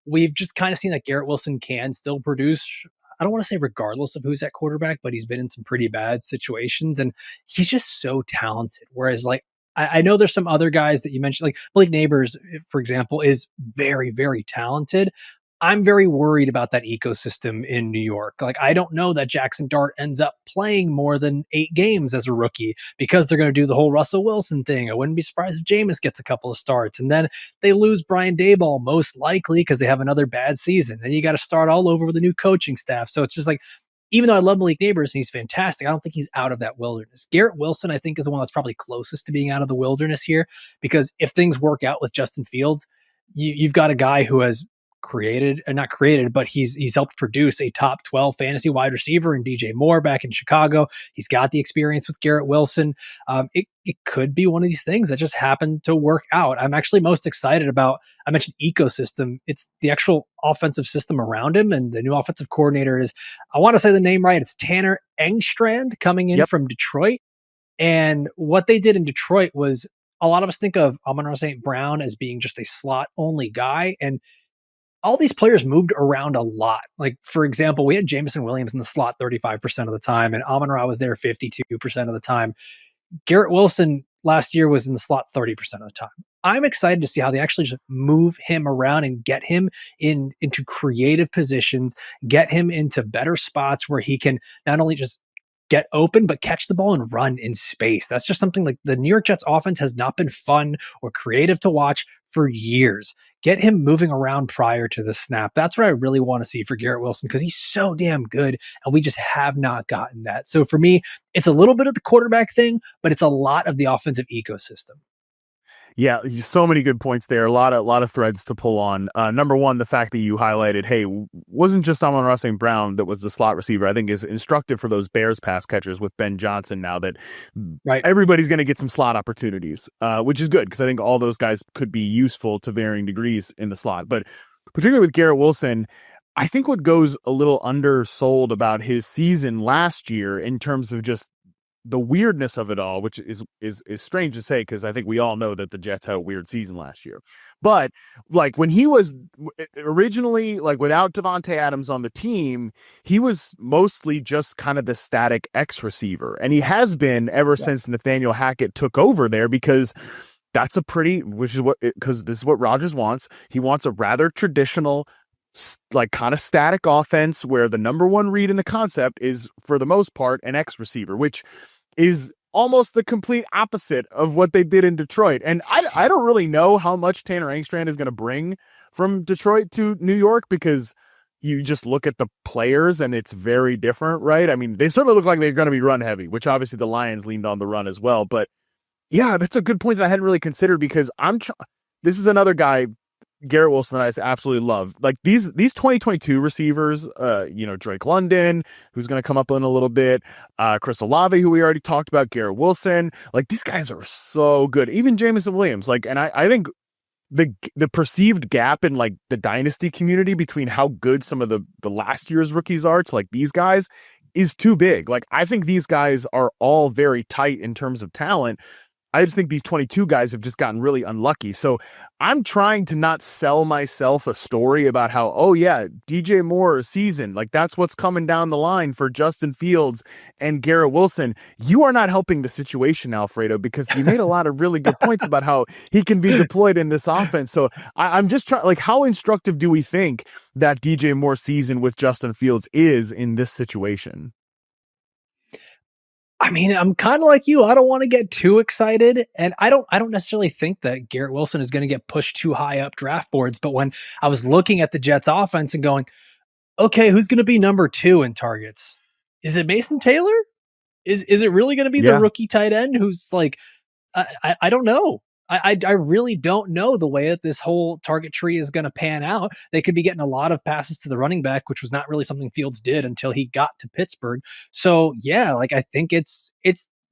we've just kind of seen that Garrett Wilson can still produce. I don't want to say regardless of who's at quarterback, but he's been in some pretty bad situations and he's just so talented. Whereas like I know there's some other guys that you mentioned, like Blake Neighbors, for example, is very, very talented. I'm very worried about that ecosystem in New York. Like, I don't know that Jackson Dart ends up playing more than 8 games as a rookie because they're going to do the whole Russell Wilson thing. I wouldn't be surprised if Jameis gets a couple of starts. And then they lose Brian Daboll, most likely because they have another bad season. And you got to start all over with a new coaching staff. So it's just like, even though I love Malik Neighbors and he's fantastic, I don't think he's out of that wilderness. Garrett Wilson, I think, is the one that's probably closest to being out of the wilderness here because if things work out with Justin Fields, you've got a guy who has not created, but he's helped produce a top 12 fantasy wide receiver in DJ Moore back in Chicago. He's got the experience with Garrett Wilson. It could be one of these things that just happened to work out. I'm actually most excited about, I mentioned ecosystem. It's the actual offensive system around him. And the new offensive coordinator is, I want to say the name right. It's Tanner Engstrand coming in from Detroit. And what they did in Detroit was, a lot of us think of Amon-Ra St. Brown as being just a slot only guy. And all these players moved around a lot. Like, for example, we had Jameson Williams in the slot 35% of the time, and Amon-Ra was there 52% of the time. Garrett Wilson last year was in the slot 30% of the time. I'm excited to see how they actually just move him around and get him into creative positions, get him into better spots where he can not only just get open, but catch the ball and run in space. That's just something like the New York Jets offense has not been fun or creative to watch for years. Get him moving around prior to the snap. That's what I really want to see for Garrett Wilson because he's so damn good and we just have not gotten that. So for me, it's a little bit of the quarterback thing, but it's a lot of the offensive ecosystem. Yeah, so many good points there. A lot of threads to pull on. Number one, the fact that you highlighted, hey, wasn't just Amon-Ra St. Brown that was the slot receiver. I think is instructive for those Bears pass catchers with Ben Johnson now that everybody's going to get some slot opportunities, which is good because I think all those guys could be useful to varying degrees in the slot. But particularly with Garrett Wilson, I think what goes a little undersold about his season last year in terms of just the weirdness of it all, which is strange to say because I think we all know that the Jets had a weird season last year. But like when he was originally, like without Devontae Adams on the team, he was mostly just kind of the static X receiver, and he has been ever since Nathaniel Hackett took over there because that's because this is what Rodgers wants. He wants a rather traditional, like kind of static offense where the number one read in the concept is for the most part an X receiver, which is almost the complete opposite of what they did in Detroit. And I don't really know how much Tanner Engstrand is going to bring from Detroit to New York because you just look at the players and it's very different, right? I mean, they certainly look like they're going to be run heavy, which obviously the Lions leaned on the run as well. But yeah, that's a good point that I hadn't really considered because this is another guy, Garrett Wilson, I absolutely love. Like these 2022 receivers, Drake London, who's going to come up in a little bit, Chris Olave, who we already talked about, Garrett Wilson. Like these guys are so good. Even Jameson Williams. Like, and I think the perceived gap in like the dynasty community between how good some of the last year's rookies are to like these guys is too big. Like I think these guys are all very tight in terms of talent. I just think these 22 guys have just gotten really unlucky. So I'm trying to not sell myself a story about how, oh yeah, DJ Moore season, like that's what's coming down the line for Justin Fields and Garrett Wilson. You are not helping the situation, Alfredo, because you made a lot of really good points about how he can be deployed in this offense. So I'm just trying, like, how instructive do we think that DJ Moore season with Justin Fields is in this situation? I mean, I'm kind of like you. I don't want to get too excited, and I don't necessarily think that Garrett Wilson is going to get pushed too high up draft boards. But when I was looking at the Jets offense and going, okay, who's going to be number 2 in targets? Is it Mason Taylor? Is it really going to be the rookie tight end who's like, I don't know. I really don't know the way that this whole target tree is going to pan out. They could be getting a lot of passes to the running back, which was not really something Fields did until he got to Pittsburgh. So yeah, like I think it's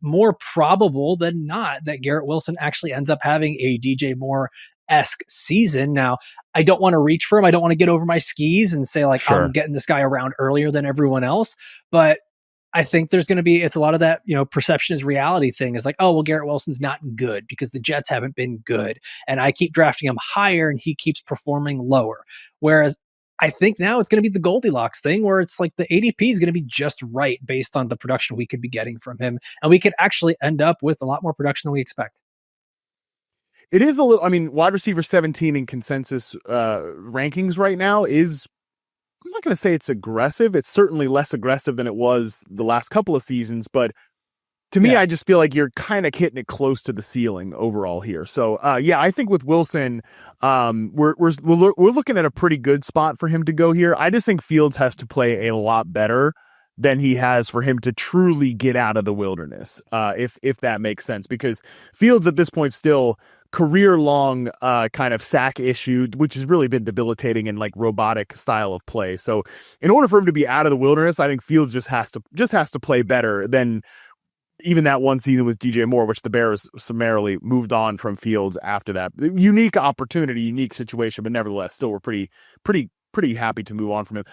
more probable than not that Garrett Wilson actually ends up having a DJ Moore-esque season. Now, I don't want to reach for him. I don't want to get over my skis and say like, I'm getting this guy around earlier than everyone else, but I think there's going to be, it's a lot of that, perception is reality thing is like, oh, well, Garrett Wilson's not good because the Jets haven't been good. And I keep drafting him higher and he keeps performing lower. Whereas I think now it's going to be the Goldilocks thing where it's like the ADP is going to be just right based on the production we could be getting from him. And we could actually end up with a lot more production than we expect. It is a little, I mean, wide receiver 17 in consensus rankings right now is, I'm not going to say it's aggressive. It's certainly less aggressive than it was the last couple of seasons, but to me, I just feel like you're kind of hitting it close to the ceiling overall here. So, I think with Wilson, we're looking at a pretty good spot for him to go here. I just think Fields has to play a lot better than he has for him to truly get out of the wilderness, if that makes sense. Because Fields at this point still career-long kind of sack issue, which has really been debilitating in like robotic style of play. So, in order for him to be out of the wilderness, I think Fields just has to play better than even that one season with DJ Moore, which the Bears summarily moved on from Fields after that. Unique opportunity, unique situation, but nevertheless, still we're pretty happy to move on from him.